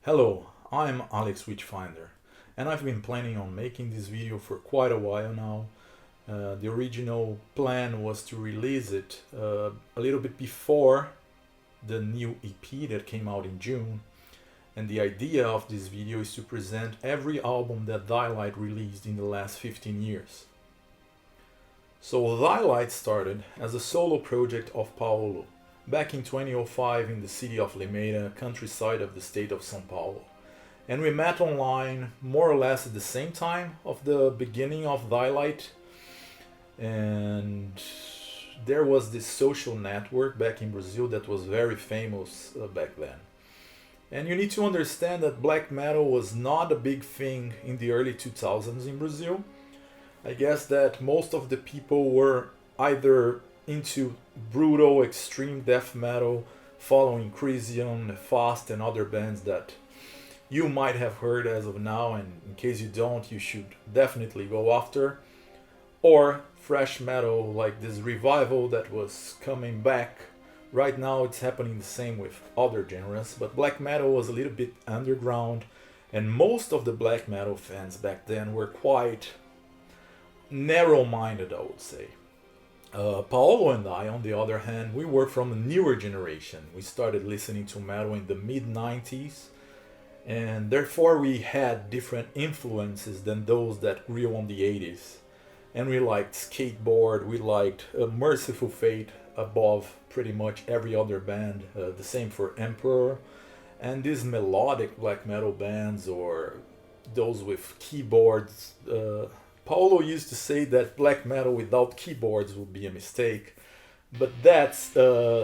Hello, I'm Alex Witchfinder, and I've been planning on making this video for quite a while now. The original plan was to release it a little bit before the new EP that came out in June, and the idea of this video is to present every album that Thylight released in the last 15 years. So Thylight started as a solo project of Paolo, back in 2005 in the city of Limeira, countryside of the state of São Paulo. And we met online more or less at the same time of the beginning of Thylight. And there was this social network back in Brazil that was very famous back then. And you need to understand that black metal was not a big thing in the early 2000s in Brazil. I guess that most of the people were either into brutal extreme death metal, following Crisium, Fast and other bands that you might have heard as of now, and in case you don't, you should definitely go after. Or fresh metal, like this revival that was coming back. Right now it's happening the same with other genres, but black metal was a little bit underground, and most of the black metal fans back then were quite narrow-minded, I would say. Paolo and I, on the other hand, we were from a newer generation. We started listening to metal in the mid-90s, and therefore we had different influences than those that grew on the 80s. And we liked Skateboard, we liked Merciful Fate above pretty much every other band, the same for Emperor, and these melodic black metal bands or those with keyboards. Paolo used to say that black metal without keyboards would be a mistake, but that's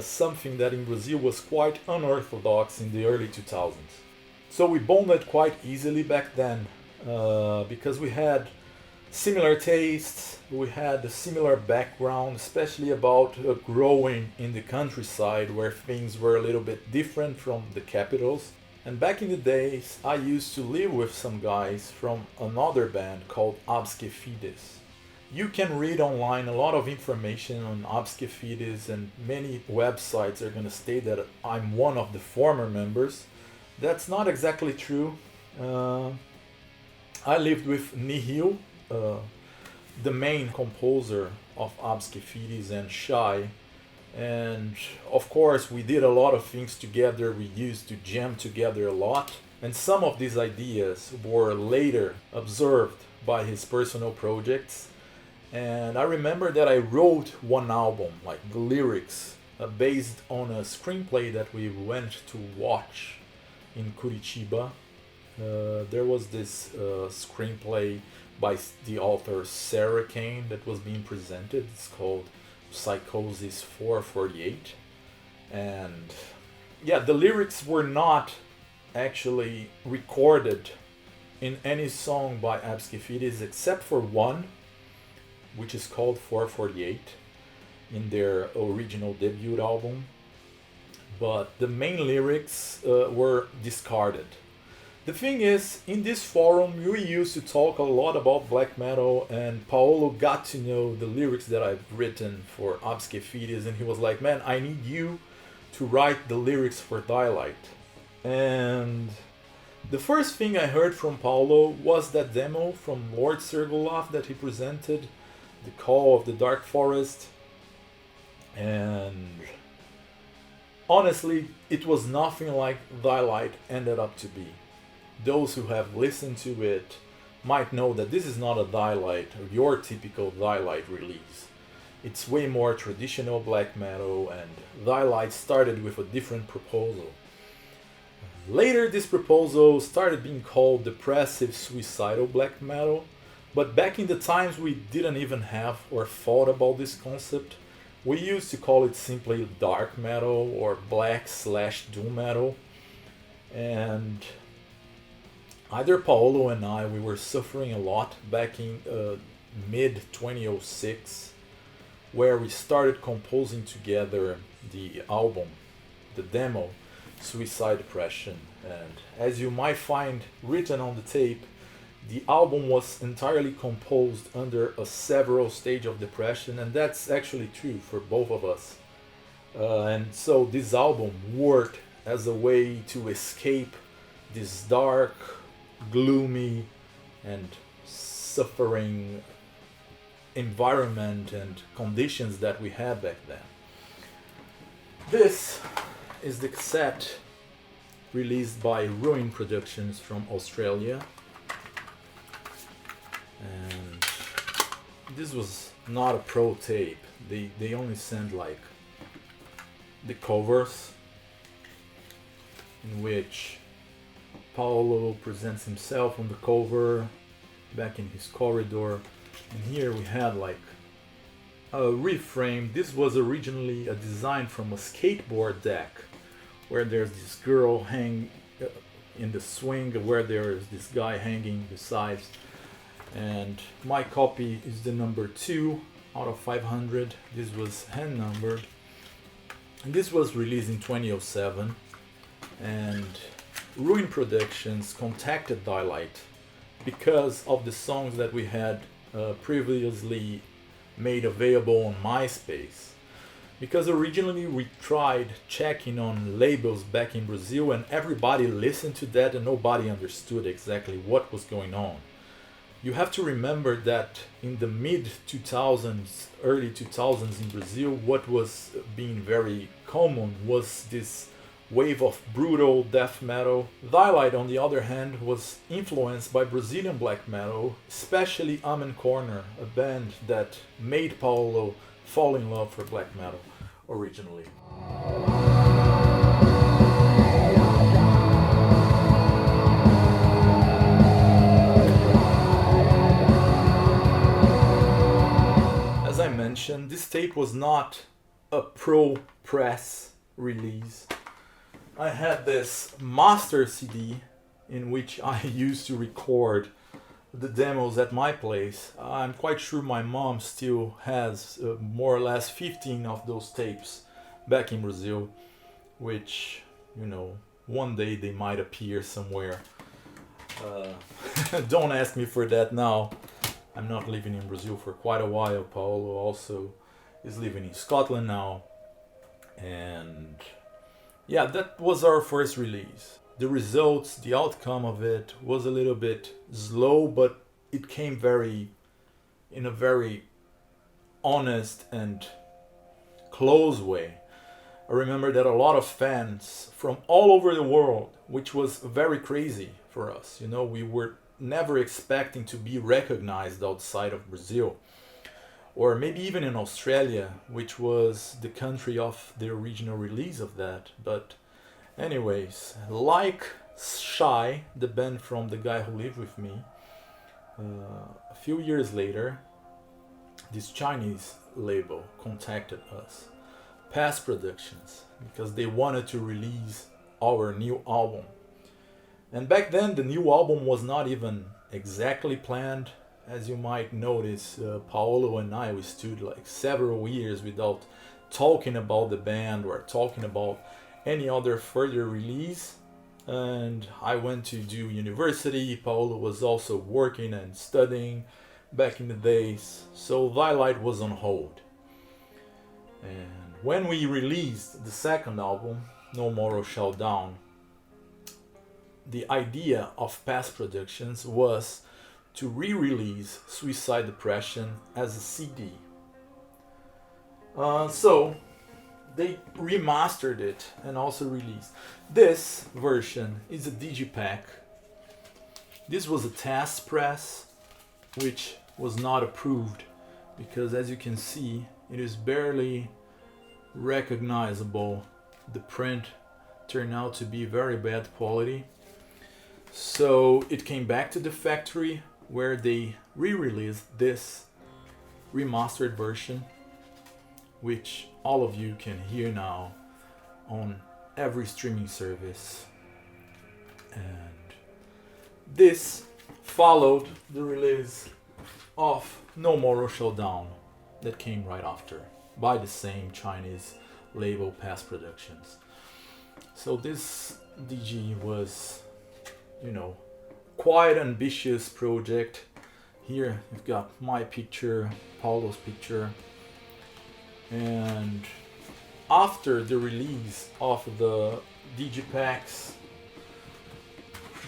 something that in Brazil was quite unorthodox in the early 2000s. So we bonded quite easily back then because we had similar tastes, we had a similar background, especially about growing in the countryside where things were a little bit different from the capitals. And back in the days, I used to live with some guys from another band called Absque Fides. You can read online a lot of information on Absque Fides, and many websites are going to state that I'm one of the former members. That's not exactly true. I lived with Nihil, the main composer of Absque Fides, and Shai. And of course we did a lot of things together, we used to jam together a lot, and some of these ideas were later observed by his personal projects. And I remember that I wrote one album, like the lyrics, based on a screenplay that we went to watch in Curitiba. There was this screenplay by the author Sarah Kane that was being presented. It's called Psychosis 448, and yeah, the lyrics were not actually recorded in any song by Absque Fides except for one, which is called 448 in their original debut album, but the main lyrics were discarded. The thing is, in this forum we used to talk a lot about black metal, and Paolo got to know the lyrics that I've written for Absque Fides, and he was like, man, I need you to write the lyrics for Thylight. And the first thing I heard from Paolo was that demo from Lord Sergolov that he presented, The Call of the Dark Forest, and honestly it was nothing like Thylight ended up to be. Those who have listened to it might know that this is not a Thylight or your typical Thylight release. It's way more traditional black metal, and Thylight started with a different proposal. Later this proposal started being called depressive suicidal black metal, but back in the times we didn't even have or thought about this concept. We used to call it simply dark metal or black/doom metal. And either Paolo and I, we were suffering a lot back in mid-2006, where we started composing together the album, the demo, Suicide Depression. And as you might find written on the tape, the album was entirely composed under a several stage of depression, and that's actually true for both of us. And so this album worked as a way to escape this dark, gloomy, and suffering environment and conditions that we had back then. This is the cassette released by Ruin Productions from Australia, and this was not a pro tape. They only sent like the covers, in which Paolo presents himself on the cover back in his corridor, and here we had like a reframe. This was originally a design from a skateboard deck, where there's this girl hang in the swing, where there is this guy hanging besides, and my copy is the number 2 out of 500. This was hand numbered, and this was released in 2007, and Ruin Productions contacted Daylight because of the songs that we had previously made available on MySpace. Because originally we tried checking on labels back in Brazil, and everybody listened to that and nobody understood exactly what was going on. You have to remember that in the mid 2000s, early 2000s in Brazil, what was being very common was this wave of brutal death metal. Daylight, on the other hand, was influenced by Brazilian black metal, especially Amen Corner, a band that made Paolo fall in love for black metal originally. As I mentioned, this tape was not a pro press release. I had this master CD in which I used to record the demos at my place. I'm quite sure my mom still has more or less 15 of those tapes back in Brazil, which, you know, one day they might appear somewhere. Don't ask me for that now. I'm not living in Brazil for quite a while. Paolo also is living in Scotland now. And yeah, that was our first release. The results, the outcome of it was a little bit slow, but it came in a very honest and close way. I remember that a lot of fans from all over the world, which was very crazy for us. You know, we were never expecting to be recognized outside of Brazil, or maybe even in Australia, which was the country of the original release of that. But anyways, like Shy, the band from the guy who lived with me, a few years later, this Chinese label contacted us, Pest Productions, because they wanted to release our new album. And back then the new album was not even exactly planned. As you might notice, Paolo and I, we stood like several years without talking about the band or talking about any other further release. And I went to do university. Paolo was also working and studying back in the days, so Daylight was on hold. And when we released the second album, No Morrow Shall Down, the idea of Pest Productions was to re-release Suicide Depression as a CD. So they remastered it and also released. This version is a Digipack. This was a test press, which was not approved because, as you can see, it is barely recognizable. The print turned out to be very bad quality. So it came back to the factory, where they re-released this remastered version, which all of you can hear now on every streaming service. And this followed the release of No Morrow Shall Down, that came right after, by the same Chinese label, Pest Productions. So this DG was, you know, quite ambitious project. Here you've got my picture, Paolo's picture, and after the release of the Digipacks,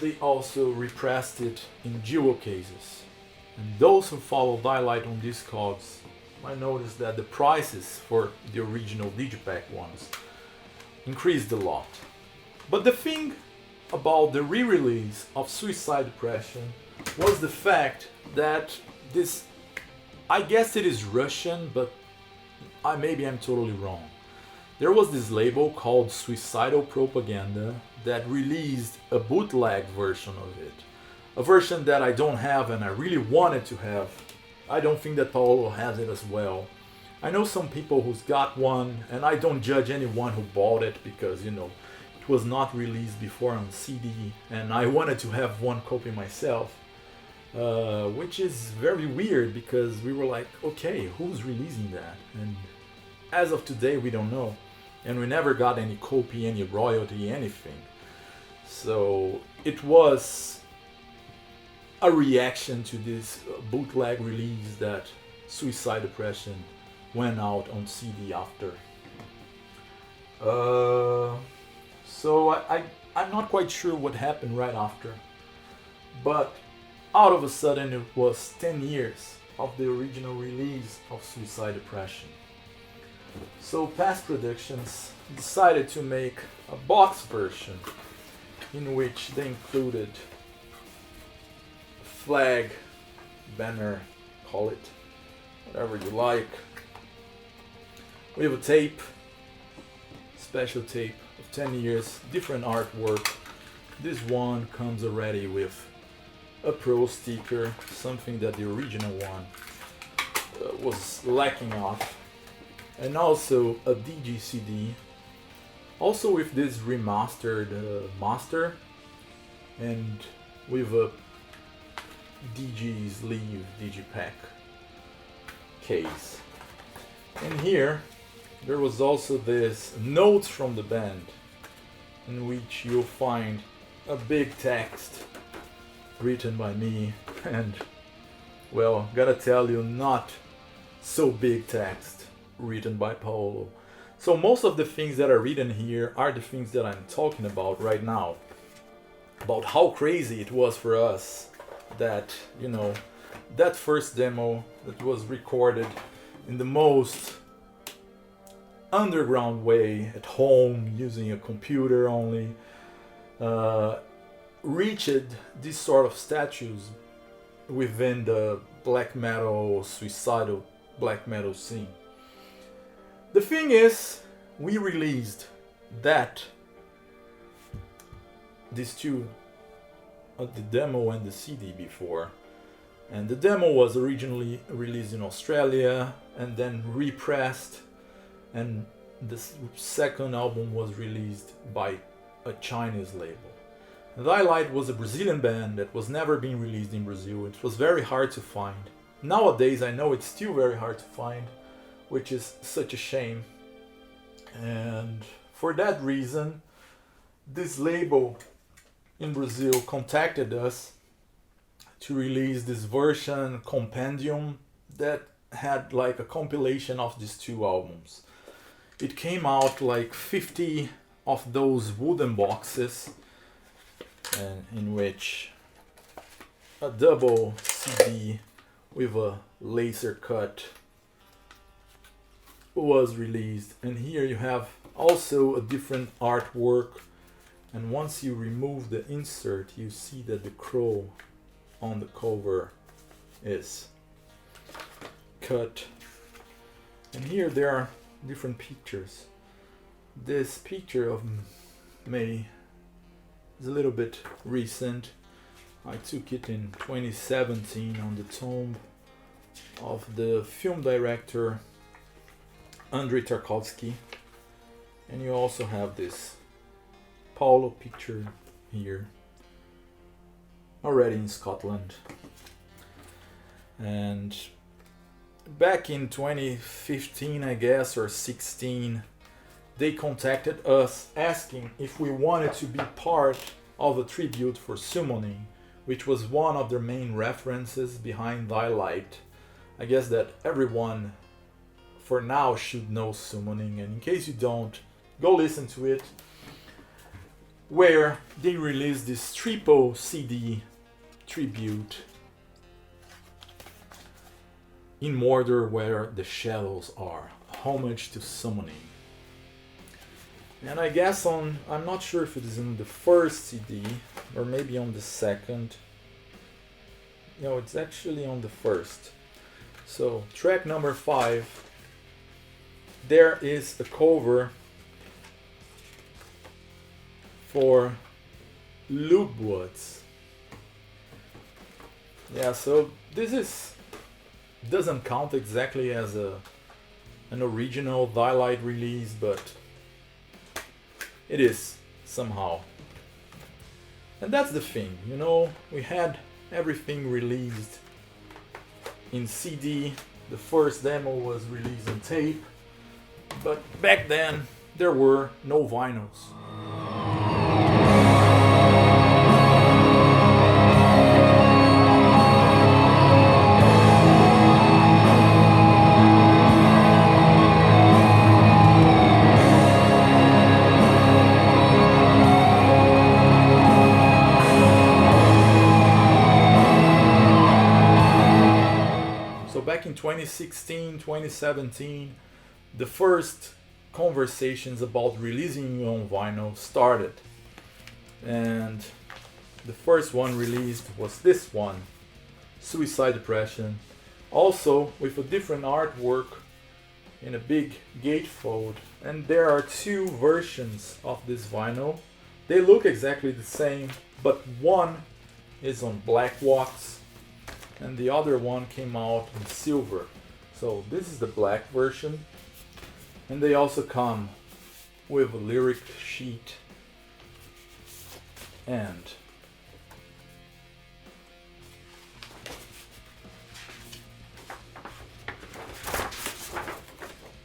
they also repressed it in jewel cases. And those who follow Dialight on Discogs might notice that the prices for the original Digipack ones increased a lot. But the thing about the re-release of Suicide Depression was the fact that this, I guess it is Russian, but maybe I'm totally wrong. There was this label called Suicidal Propaganda that released a bootleg version of it. A version that I don't have and I really wanted to have. I don't think that Paolo has it as well. I know some people who's got one, and I don't judge anyone who bought it because, it was not released before on CD, and I wanted to have one copy myself. Which is very weird because we were like, okay, who's releasing that? And as of today, we don't know. And we never got any copy, any royalty, anything. So it was a reaction to this bootleg release that Suicide Depression went out on CD after. So I'm not quite sure what happened right after. But out of a sudden it was 10 years of the original release of Suicide Depression. So Pest Productions decided to make a box version in which they included a flag, banner, call it whatever you like. We have a tape, special tape of 10 years, different artwork. This one comes already with a pro sticker, something that the original one was lacking of, and also a DG CD, also with this remastered master, and with a DG sleeve Digipack case. And here there was also this notes from the band, in which you'll find a big text written by me, and well, gotta tell you, not so big text written by Paolo. So most of the things that are written here are the things that I'm talking about right now, about how crazy it was for us that, that first demo that was recorded in the most underground way at home using a computer only, reached this sort of status within the black metal, suicidal black metal scene. The thing is, we released these two, the demo and the CD before, and the demo was originally released in Australia and then repressed, and the second album was released by a Chinese label. Dialight was a Brazilian band that was never being released in Brazil. It was very hard to find. Nowadays I know it's still very hard to find, which is such a shame. And for that reason, this label in Brazil contacted us to release this version, Compendium, that had like a compilation of these two albums. It came out like 50 of those wooden boxes, and in which a double CD with a laser cut was released. And here you have also a different artwork, and once you remove the insert you see that the crow on the cover is cut. And here there are different pictures. This picture of May is a little bit recent. I took it in 2017 on the tomb of the film director Andrei Tarkovsky. And you also have this Paolo picture here, already in Scotland. And back in 2015, I guess, or 16, they contacted us asking if we wanted to be part of a tribute for summoning, which was one of their main references behind Dialight. I guess that everyone for now should know summoning, and in case you don't, go listen to it. where they released this triple CD tribute in Mordor Where the Shadows Are, Homage to Summoning. And I guess I'm not sure if it is in the first CD or maybe on the second. No, it's actually on the first. So track number 5, there is a cover for Lubwoods. Yeah, so this doesn't count exactly as an original Dialight release, but it is somehow. And that's the thing, you know, we had everything released in CD. The first demo was released on tape, but back then there were no vinyls. Back in 2016, 2017, the first conversations about releasing on vinyl started. And the first one released was this one, Suicide Depression. Also with a different artwork in a big gatefold. And there are 2 versions of this vinyl. They look exactly the same, but one is on black wax and the other one came out in silver. So this is the black version, and they also come with a lyric sheet and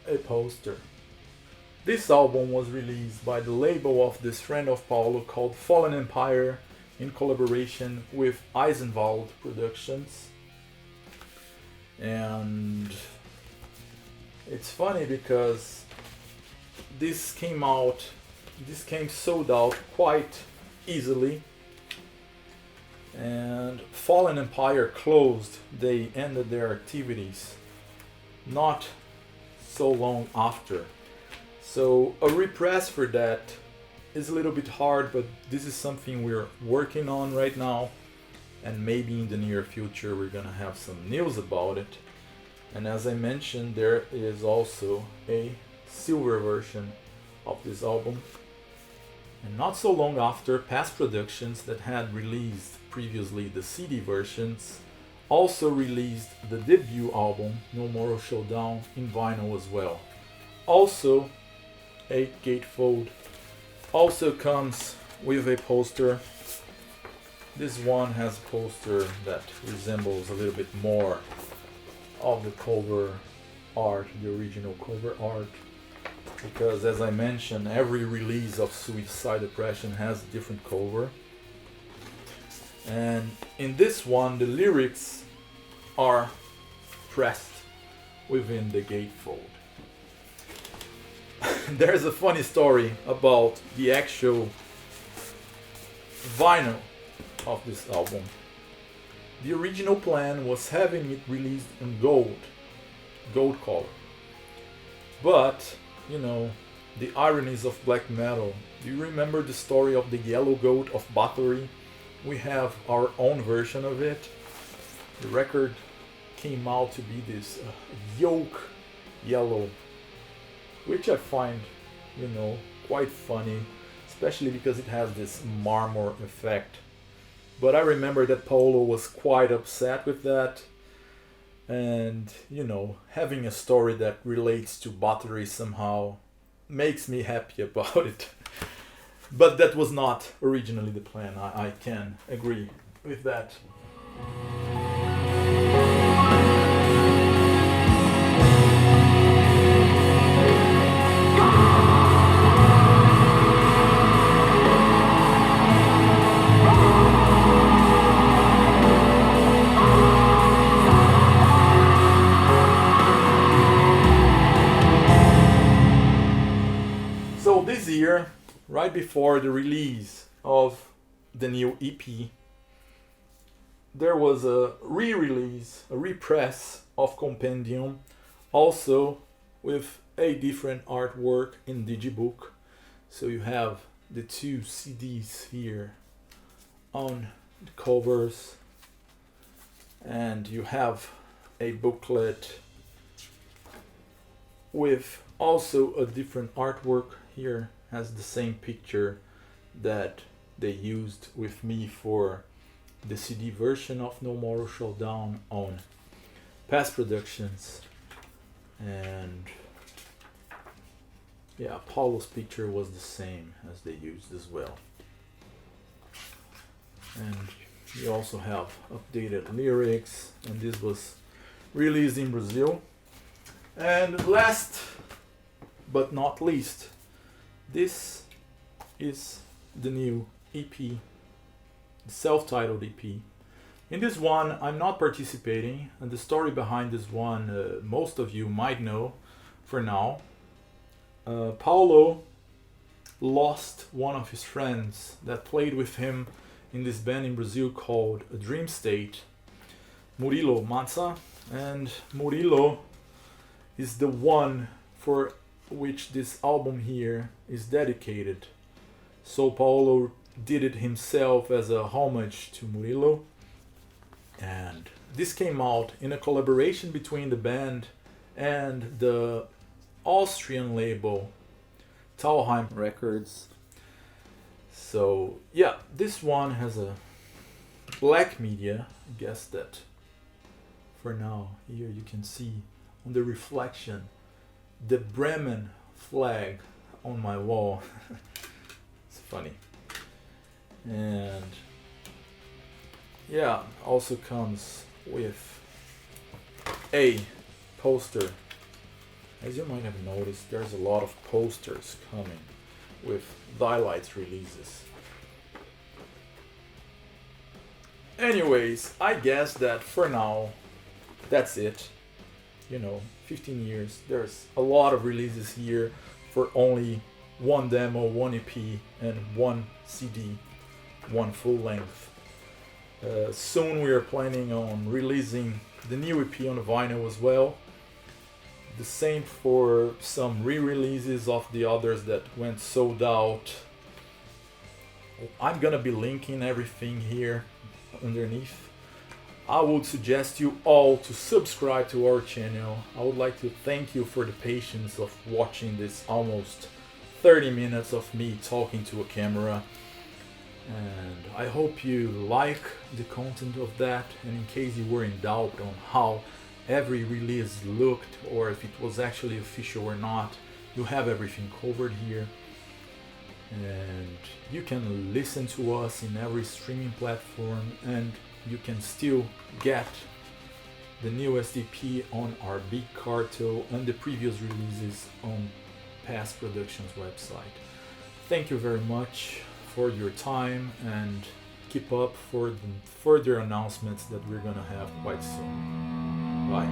a poster. This album was released by the label of this friend of Paolo called Fallen Empire, in collaboration with Eisenwald Productions. And it's funny because this came sold out quite easily, and Fallen Empire closed. They ended their activities not so long after. So a repress for that is a little bit hard, but this is something we're working on right now, and maybe in the near future we're gonna have some news about it. And as I mentioned, there is also a silver version of this album. And not so long after, Pest Productions, that had released previously the CD versions, also released the debut album No Morrow Showdown in vinyl as well. Also a gatefold. Also comes with a poster. This one has a poster that resembles a little bit more of the cover art, the original cover art, because as I mentioned, every release of Suicide Depression has a different cover. And in this one, the lyrics are pressed within the gatefold. There's a funny story about the actual vinyl of this album. The original plan was having it released in gold color. But, you know, the ironies of black metal. Do you remember the story of the Yellow Goat of Bathory? We have our own version of it. The record came out to be this yolk yellow, which I find, you know, quite funny, especially because it has this marmor effect. But I remember that Paolo was quite upset with that, and, you know, having a story that relates to Bathory somehow makes me happy about it. But that was not originally the plan, I can agree with that. Right before the release of the new EP, there was a re-release, a repress of Compendium, also with a different artwork in Digibook. So you have the two CDs here on the covers, and you have a booklet with also a different artwork. Here has the same picture that they used with me for the CD version of No Morrow Showdown on Pest Productions. And yeah, Paolo's picture was the same as they used as well. And you also have updated lyrics, and this was released in Brazil. And last but not least, this is the new EP, the self-titled EP. In this one, I'm not participating, and the story behind this one, most of you might know for now. Paolo lost one of his friends that played with him in this band in Brazil called A Dream State, Murilo Mazza, and Murilo is the one for which this album here is dedicated. So Paolo did it himself as a homage to Murilo, and this came out in a collaboration between the band and the Austrian label Talheim Records. So yeah, this one has a black media. I guess that for now here you can see on the reflection the Bremen flag on my wall. It's funny. And yeah, also comes with a poster. As you might have noticed, there's a lot of posters coming with Thylights releases. Anyways, I guess that for now, that's it. 15 years, there's a lot of releases here for only one demo, one EP, and one CD, one full length. Soon we are planning on releasing the new EP on vinyl as well. The same for some re-releases of the others that went sold out. I'm gonna be linking everything here underneath. I would suggest you all to subscribe to our channel. I would like to thank you for the patience of watching this almost 30 minutes of me talking to a camera. And I hope you like the content of that, and in case you were in doubt on how every release looked or if it was actually official or not, you have everything covered here. And you can listen to us in every streaming platform, and you can still get the newest EP on our Big Cartel and the previous releases on Pest Productions website. Thank you very much for your time, and keep up for the further announcements that we're gonna have quite soon. Bye.